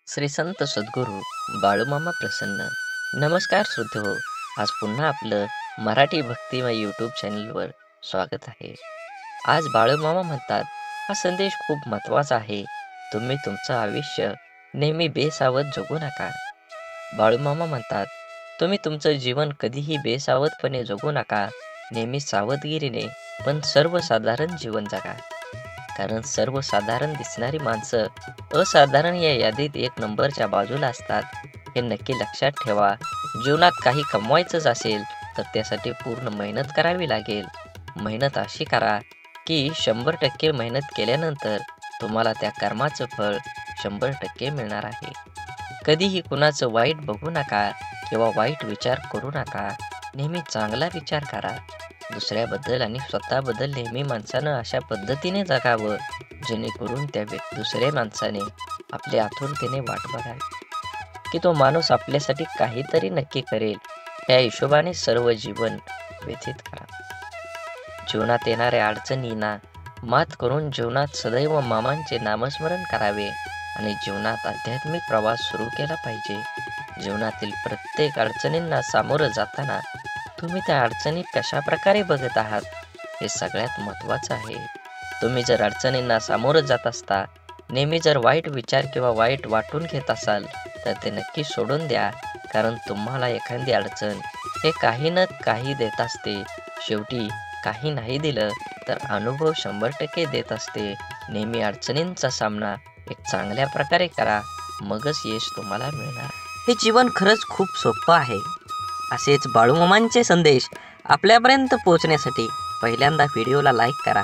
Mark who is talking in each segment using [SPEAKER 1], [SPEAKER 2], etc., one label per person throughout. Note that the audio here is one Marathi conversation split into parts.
[SPEAKER 1] श्री संत सद्गुरू बाळूमामा प्रसन्न. नमस्कार श्रोतेहो. आज पुन्हा आपलं मराठी भक्तिमय यूट्यूब चॅनलवर स्वागत आहे. आज बाळूमामा म्हणतात, हा संदेश खूप महत्त्वाचा आहे. तुम्ही तुमचं आयुष्य नेहमी बेसावध जगू नका. बाळूमामा म्हणतात, तुम्ही तुमचं जीवन कधीही बेसावधपणे जगू नका. नेहमी सावधगिरीने पण सर्वसाधारण जीवन जगा. कारण सर्वसाधारण दिसणारी माणसं असाधारण या यादीत एक नंबरच्या बाजूला असतात. हे नक्की लक्षात ठेवा. जीवनात काही कमवायचंच असेल तर त्यासाठी पूर्ण मेहनत करावी लागेल. मेहनत अशी करा की 100% मेहनत केल्यानंतर तुम्हाला त्या कर्माचं फळ 100% मिळणार आहे. कधीही कुणाचं वाईट बघू नका किंवा वाईट विचार करू नका. नेहमी चांगला विचार करा. दुसऱ्याबद्दल आणि स्वतःबद्दल नेहमी माणसानं अशा पद्धतीने जगावं जेणेकरून त्या दुसऱ्या माणसाने आपल्या आतुरतेने वाट बघावी की तो माणूस आपल्यासाठी काहीतरी नक्की करेल. या हिशोबाने सर्व जीवन व्यतीत करा. जीवनात येणाऱ्या अडचणींना मात करून जीवनात सदैव मामांचे नामस्मरण करावे आणि जीवनात आध्यात्मिक प्रवास सुरू केला पाहिजे. जीवनातील प्रत्येक अडचणींना सामोरं जाताना तुम्ही त्या अडचणी कशा प्रकारे बघत आहात हे सगळ्यात महत्त्वाचं आहे. तुम्ही जर अडचणींना सामोरं जात असता, नेहमी जर वाईट विचार किंवा वाईट वाटून घेत असाल तर ते नक्की सोडून द्या. कारण तुम्हाला एखादी अडचण हे काही न काही देत असते. शेवटी काही नाही दिलं तर अनुभव 100% देत असते. नेहमी अडचणींचा सामना एक चांगल्या प्रकारे करा, मगच यश तुम्हाला मिळणार. हे जीवन खरंच खूप सोपं आहे. असेच बाळूमामांचे संदेश आपल्यापर्यंत पोहोचण्यासाठी पहिल्यांदा व्हिडिओला लाईक करा.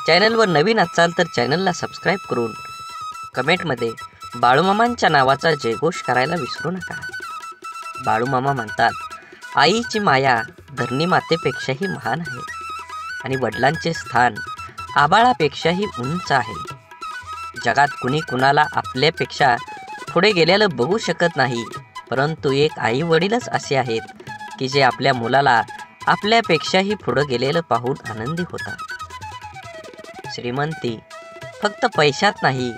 [SPEAKER 1] चॅनलवर नवीन असाल तर चॅनलला सबस्क्राईब करून कमेंटमध्ये बाळूमामांच्या नावाचा जयघोष करायला विसरू नका. बाळूमामा म्हणतात, आईची माया धरणी मातेपेक्षाही महान आहे आणि वडिलांचे स्थान आभाळापेक्षाही उंच आहे. जगात कुणी कुणाला आपल्यापेक्षा पुढे गेलेलं बघू शकत नाही, परंतु एक आई वडीलच असे आहेत की जे आपल्या मुलाला आपल्यापेक्षाही पुढे गेलेलं पाहून आनंदी होतात. श्रीमंती फक्त पैशात नाही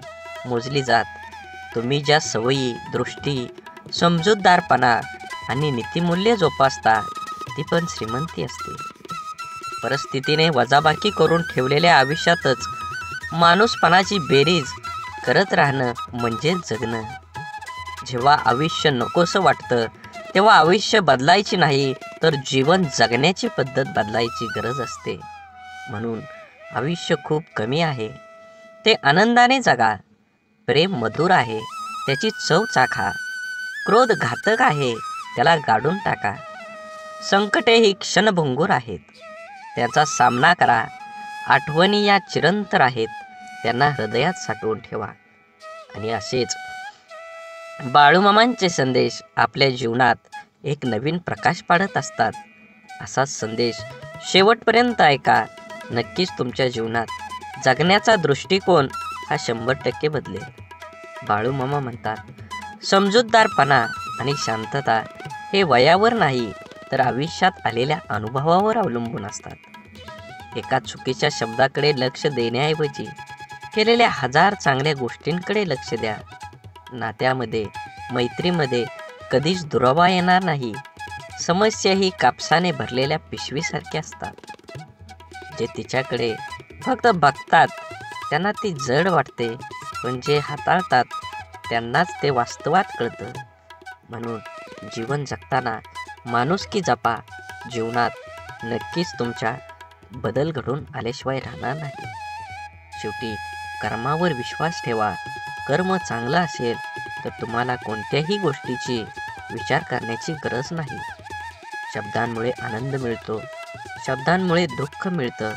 [SPEAKER 1] मोजली जात. तुम्ही ज्या सवयी, दृष्टी, समजूतदारपणा आणि नीतिमूल्ये जोपासता ती पण श्रीमंती असते. परिस्थितीने वजाबाकी करून ठेवलेल्या आयुष्यातच माणूसपणाची बेरीज करत राहणं म्हणजे जगणं. जेव्हा आयुष्य नकोसं वाटतं तेव्हा आयुष्य बदलायची नाही तर जीवन जगण्याची पद्धत बदलायची गरज असते. म्हणून आयुष्य खूप कमी आहे, ते आनंदाने जगा. प्रेम मधुर आहे, त्याची चव चाखा. क्रोध घातक आहे, त्याला गाडून टाका. संकटे ही क्षणभंगूर आहेत, त्याचा सामना करा. आठवणी या चिरंतर आहेत, त्यांना हृदयात साठवून ठेवा. आणि असेच बाळूमामांचे संदेश आपल्या जीवनात एक नवीन प्रकाश पाडत असतात. असाच संदेश शेवटपर्यंत ऐका. नक्कीच तुमच्या जीवनात जगण्याचा दृष्टिकोन हा 100% बदलेल. बाळूमामा म्हणतात, समजूतदारपणा आणि शांतता हे वयावर नाही तर आयुष्यात आलेल्या अनुभवावर अवलंबून असतात. एका चुकीच्या शब्दाकडे लक्ष देण्याऐवजी केलेल्या 1000 चांगल्या गोष्टींकडे लक्ष द्या. नात्यामध्ये, मैत्रीमध्ये कधीच दुरावा येणार नाही. समस्या ही कापसाने भरलेल्या पिशवीसारख्या असतात. जे तिच्याकडे फक्त बघतात त्यांना ती जड वाटते, पण जे हाताळतात त्यांनाच ते वास्तवात कळतं. म्हणून जीवन जगताना माणुसकी जपा. जीवनात नक्कीच तुमच्या बदल घडून आल्याशिवाय राहणार नाही. शेवटी कर्मावर विश्वास ठेवा. कर्म चांगलं असेल तर तुम्हाला कोणत्याही गोष्टीची विचार करण्याची गरज नाही. शब्दांमुळे आनंद मिळतो, शब्दांमुळे दुःख मिळतं,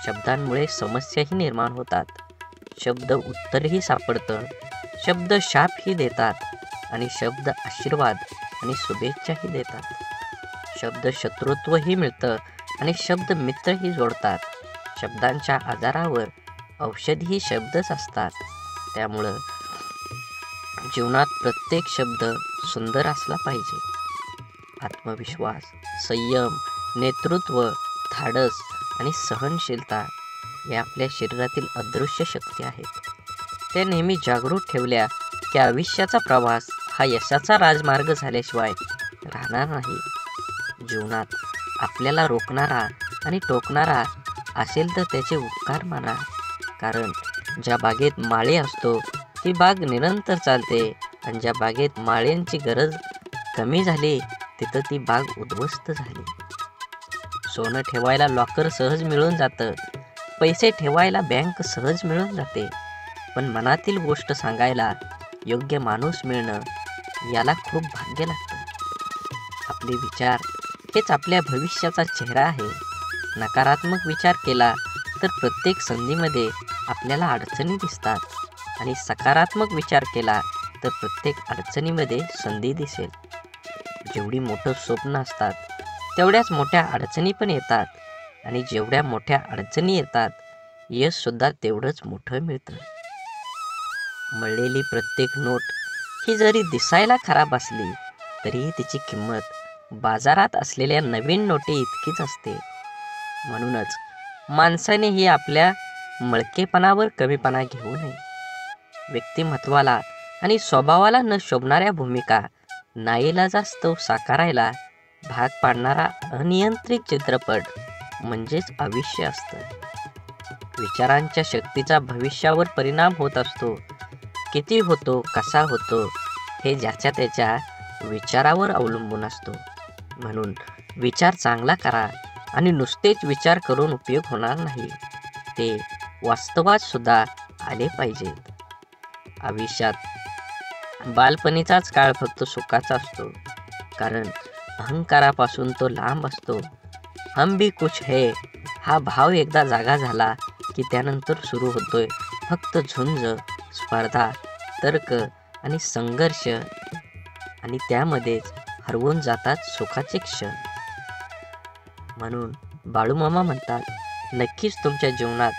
[SPEAKER 1] शब्दांमुळे समस्याही निर्माण होतात. शब्द उत्तरही सापडतं, शब्द शापही देतात आणि शब्द आशीर्वाद आणि शुभेच्छाही देतात. शब्द शत्रुत्वही मिळतं आणि शब्द मित्रही जोडतात. शब्दांच्या आजारावर औषधही शब्दच असतात. त्यामुळं जीवनात प्रत्येक शब्द सुंदर असला पाहिजे. आत्मविश्वास, संयम, नेतृत्व, धाडस आणि सहनशीलता या आपल्या शरीरातील अदृश्य शक्ती आहेत. त्या नेहमी जागृत ठेवल्या की आयुष्याचा प्रवास हा यशाचा राजमार्ग झाल्याशिवाय राहणार नाही. जीवनात आपल्याला रोखणारा आणि टोकणारा असेल तर त्याचे उपकार माना. कारण ज्या बागेत माळी असतो ती बाग निरंतर चालते, आणि ज्या बागेत माळ्यांची गरज कमी झाली तिथं ती बाग उद्ध्वस्त झाली. सोनं ठेवायला लॉकर सहज मिळून जातं, पैसे ठेवायला बँक सहज मिळून जाते, पण मनातील गोष्ट सांगायला योग्य माणूस मिळणं याला खूप भाग्य लागतं. आपले विचार हेच आपल्या भविष्याचा चेहरा आहे. नकारात्मक विचार केला तर प्रत्येक संधीमध्ये आपल्याला अडचणी दिसतात, आणि सकारात्मक विचार केला तर प्रत्येक अडचणीमध्ये संधी दिसेल. जेवढी मोठं स्वप्न असतात तेवढ्याच मोठ्या अडचणी पण येतात, आणि जेवढ्या मोठ्या अडचणी येतात यशसुद्धा तेवढंच मोठं मिळतं. मळलेली प्रत्येक नोट ही जरी दिसायला खराब असली तरीही तिची किंमत बाजारात असलेल्या नवीन नोटी इतकीच असते. म्हणूनच माणसानेही आपल्या मळकेपणावर कमीपणा घेऊ नये. व्यक्तिमत्वाला आणि स्वभावाला न शोभणाऱ्या भूमिका नाईलाजास्तव साकारायला भाग पाडणारा अनियंत्रित चित्रपट म्हणजेच आयुष्य असतं. विचारांच्या शक्तीचा भविष्यावर परिणाम होत असतो. किती होतो, कसा होतो हे ज्याच्या त्याच्या विचारावर अवलंबून असतो. म्हणून विचार चांगला करा, आणि नुसतेच विचार करून उपयोग होणार नाही, ते वास्तवात सुद्धा आले पाहिजेत. आयुष्यात बालपणीचाच काळ फक्त सुखाचा असतो, कारण अहंकारापासून तो लांब असतो. हम भी कुछ है हा भाव एकदा जागा झाला की त्यानंतर सुरू होतोय फक्त झुंज, स्पर्धा, तर्क आणि संघर्ष, आणि त्यामध्येच हरवून जातात सुखाचे क्षण. म्हणून बाळूमामा म्हणतात, नक्कीच तुमच्या जीवनात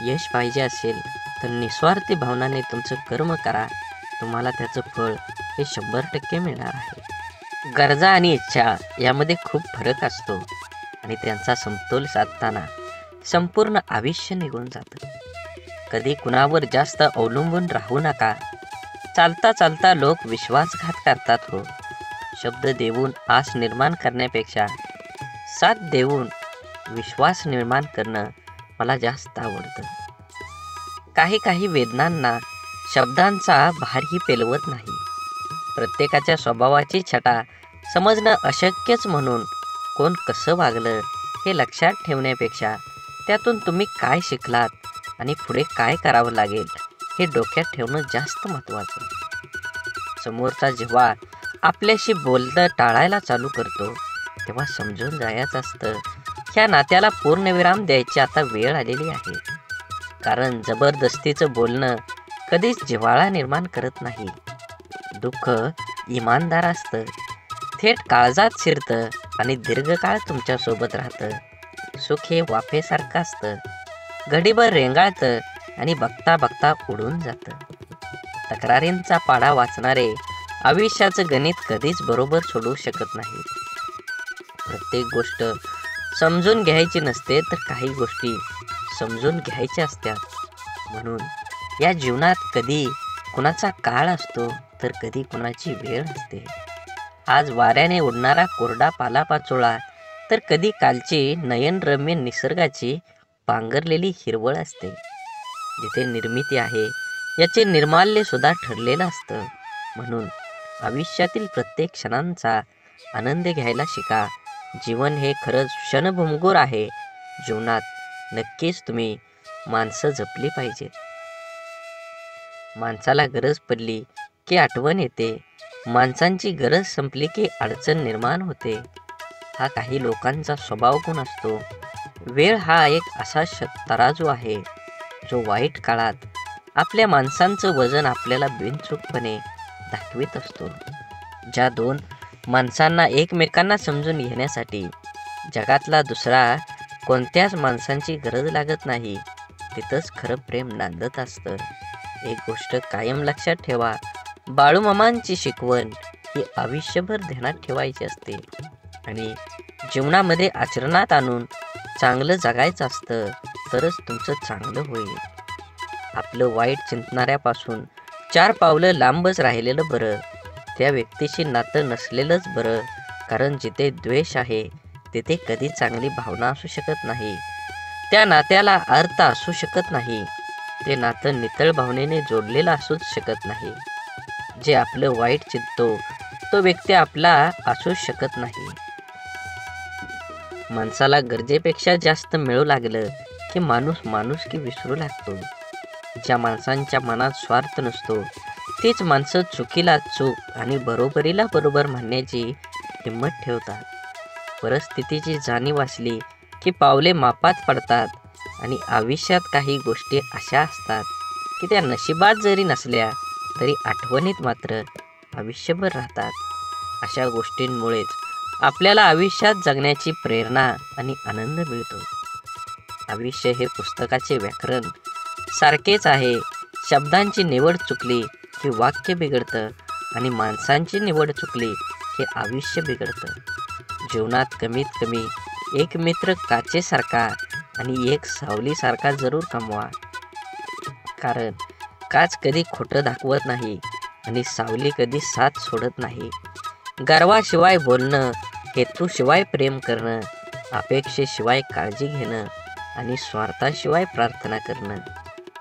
[SPEAKER 1] यश पाहिजे असेल तर निस्वार्थी भावनाने तुमचं कर्म करा. तुम्हाला त्याचं फळ हे 100% मिळणार आहे. गरजा आणि इच्छा यामध्ये खूप फरक असतो, आणि त्यांचा समतोल साधताना संपूर्ण आयुष्य निघून जातं. कधी कुणावर जास्त अवलंबून राहू नका. चालता चालता लोक विश्वासघात करतात हो. शब्द देऊन आस निर्माण करण्यापेक्षा साथ देऊन विश्वास निर्माण करणं मला जास्त आवडतं. काही वेदनांना शब्दांचा भारही पेलवत नाही. प्रत्येकाच्या स्वभावाची छटा समजणं अशक्यच, म्हणून कोण कसं वागलं हे लक्षात ठेवण्यापेक्षा त्यातून तुम्ही काय शिकलात आणि पुढे काय करावं लागेल हे डोक्यात ठेवणं जास्त महत्त्वाचं. समोरचा जेव्हा आपल्याशी बोलणं टाळायला चालू करतो तेव्हा समजून जायचं असतं ह्या नात्याला पूर्णविराम द्यायची आता वेळ आलेली आहे. कारण जबरदस्तीचं बोलणं कधीच जिव्हाळा निर्माण करत नाही. दुःख इमानदार असतं, थेट काळजात शिरतं आणि दीर्घकाळ तुमच्यासोबत राहतं. सुख हे वाफेसारखं असतं, घडीभर रेंगाळतं आणि बघता बघता उडून जातं. तक्रारींचा पाढा वाचणारे आयुष्याचं गणित कधीच बरोबर सोडवू शकत नाही. प्रत्येक गोष्ट समजून घ्यायची नसते, तर काही गोष्टी समजून घ्यायच्या असतात. म्हणून या जीवनात कधी कुणाचा काळ असतो तर कधी कुणाची वेळ असते. आज वाऱ्याने उडणारा कोरडा पालापाचोळा तर कधी कालची नयनरम्य निसर्गाची पांघरलेली हिरवळ असते. जिथे निर्मिती आहे याचे निर्माल्य सुद्धा ठरलेलं असतं. म्हणून आयुष्यातील प्रत्येक क्षणांचा आनंद घ्यायला शिका. जीवन हे खरंच क्षणभंगूर आहे. जीवनात नक्कीच तुम्ही माणसं जपली पाहिजेत. माणसाला गरज पडली की आठवण येते, माणसांची गरज संपली की अडचण निर्माण होते. हा काही लोकांचा स्वभाव गुण असतो. वेळ हा एक असा तराजू आहे जो वाईट काळात आपल्या माणसांचं वजन आपल्याला बिनचूकपणे दाखवित असतो. ज्या दोन माणसांना एकमेकांना समजून घेण्यासाठी जगातला दुसरा कोणत्याच माणसांची गरज लागत नाही, तिथंच खरं प्रेम नांदत असतं. एक गोष्ट कायम लक्षात ठेवा, बाळूमामांची शिकवण ही आयुष्यभर ध्यानात ठेवायची असते, आणि जीवनामध्ये आचरणात आणून चांगलं जगायचं असतं, तरच तुमचं चांगलं होईल. आपलं वाईट चिंतणाऱ्यापासून 4 पावलं लांबच राहिलेलं बरं. त्या व्यक्तीशी नातं नसलेलंच बरं. कारण जिथे द्वेष आहे तिथे कधी चांगली भावना असू शकत नाही. त्या नात्याला अर्थ असू शकत नाही. ते नातं नितळ भावनेने जोडलेलं असूच शकत नाही. जे आपलं वाईट चिंततो तो व्यक्ती आपला असूच शकत नाही. माणसाला गरजेपेक्षा जास्त मिळू लागलं की माणुसकी विसरू लागतो. ज्या माणसांच्या मनात स्वार्थ नसतो तीच माणसं चुकीला चूक आणि बरोबरीला बरोबर म्हणण्याची हिंमत ठेवतात. परिस्थितीची जाणीव असली की पावले मापात पडतात आणि आयुष्यात काही गोष्टी अशा असतात की त्या नशिबात जरी नसल्या तरी आठवणीत मात्र आयुष्यभर राहतात. अशा गोष्टींमुळेच आपल्याला आयुष्यात जगण्याची प्रेरणा आणि आनंद मिळतो. आयुष्य हे पुस्तकाचे व्याकरण सारखेच आहे. शब्दांची निवड चुकली की वाक्य बिघडतं आणि माणसांची निवड चुकली की आयुष्य बिघडतं. जीवनात कमीत कमी एक मित्र काचेसारखा आणि एक सावलीसारखा जरूर कमवा. कारण काच कधी खोटं दाखवत नाही आणि सावली कधी साथ सोडत नाही. गर्वाशिवाय बोलणं, हेतूशिवाय प्रेम करणं, अपेक्षेशिवाय काळजी घेणं आणि स्वार्थाशिवाय प्रार्थना करणं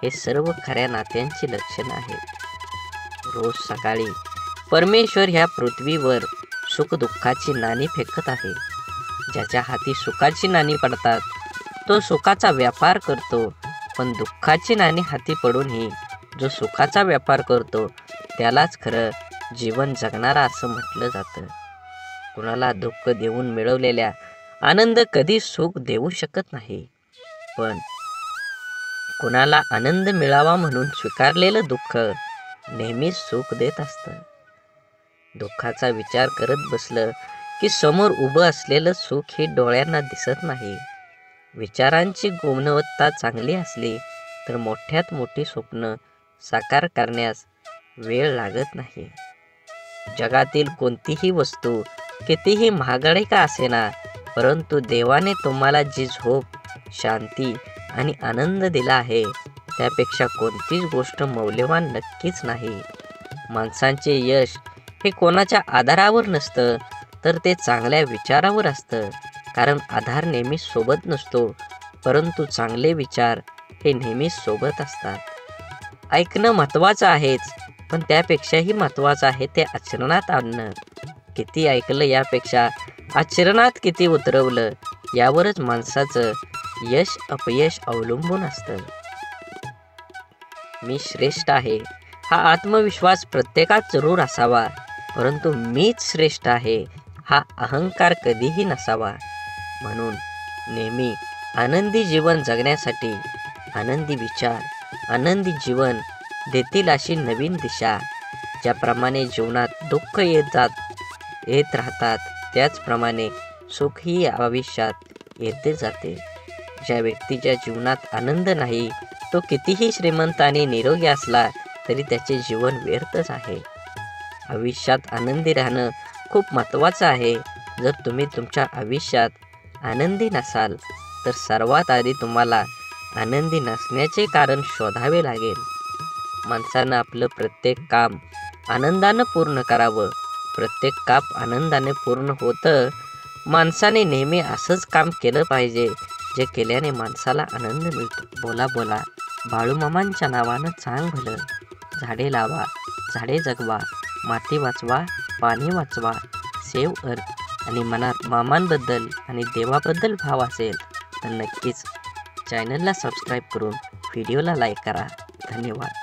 [SPEAKER 1] हे सर्व खऱ्या नात्यांची लक्षणं आहेत. रोज सकाळी परमेश्वर ह्या पृथ्वीवर सुखदुःखाची नाणी फेकत आहे. ज्याच्या हाती सुखाची नाणी पडतात तो सुखाचा व्यापार करतो, पण दुःखाची नाणी हाती पडूनही जो सुखाचा व्यापार करतो त्यालाच खरं जीवन जगणारा असं म्हटलं जातं. कुणाला दुःख देऊन मिळवलेल्या आनंद कधी सुख देऊ शकत नाही, पण कुणाला आनंद मिळावा म्हणून स्वीकारलेलं दुःख नेहमीच सुख देत असतं. दुःखाचा विचार करत बसलं की समोर उभं असलेलं सुख हे डोळ्यांना दिसत नाही. विचारांची गुणवत्ता चांगली असली तर मोठ्यात मोठी स्वप्न साकार करण्यास वेळ लागत नाही. जगातील कोणतीही वस्तू कितीही महागडी का असेना, परंतु देवाने तुम्हाला जी झोप, शांती आणि आनंद दिला आहे त्यापेक्षा कोणतीच गोष्ट मौल्यवान नक्कीच नाही. माणसांचे यश हे कोणाच्या आधारावर नसतं तर ते चांगल्या विचारावर असतं. कारण आधार नेहमी सोबत नसतो, परंतु चांगले विचार हे नेहमीच सोबत असतात. ऐकणं महत्त्वाचं आहेच, पण त्यापेक्षाही महत्त्वाचं आहे ते आचरणात आणणं. किती ऐकलं यापेक्षा आचरणात किती उतरवलं यावरच माणसाचं यश अपयश अवलंबून असतं. मी श्रेष्ठ आहे हा आत्मविश्वास प्रत्येकात जरूर असावा, परंतु मीच श्रेष्ठ आहे हा अहंकार कधीही नसावा. म्हणून नेहमी आनंदी जीवन जगण्यासाठी आनंदी विचार, आनंदी जीवन देतील अशी नवीन दिशा. ज्याप्रमाणे जीवनात दुःख येत राहतात त्याचप्रमाणे सुखही आयुष्यात येते जाते. ज्या व्यक्तीच्या जीवनात आनंद नाही तो कितीही श्रीमंत आणि निरोगी असला तरी त्याचे जीवन व्यर्थच आहे. आयुष्यात आनंदी राहणं खूप महत्त्वाचं आहे. जर तुम्ही तुमच्या आयुष्यात आनंदी नसाल तर सर्वात आधी तुम्हाला आनंदी नसण्याचे कारण शोधावे लागेल. माणसानं आपलं प्रत्येक काम आनंदानं पूर्ण करावं. प्रत्येक काम आनंदाने पूर्ण होतं. माणसाने नेहमी असंच काम केलं पाहिजे जे केल्याने माणसाला आनंद मिळतो. बोला बोला बाळूमामांच्या नावानं चांग भलं. झाडे लावा, झाडे जगवा, माती वाचवा, पाणी वाचवा, सेव्ह अर्थ. आणि मनात मामांबद्दल आणि देवाबद्दल भाव असेल तर नक्कीच चॅनलला सबस्क्राईब करून व्हिडिओला लाईक करा. धन्यवाद.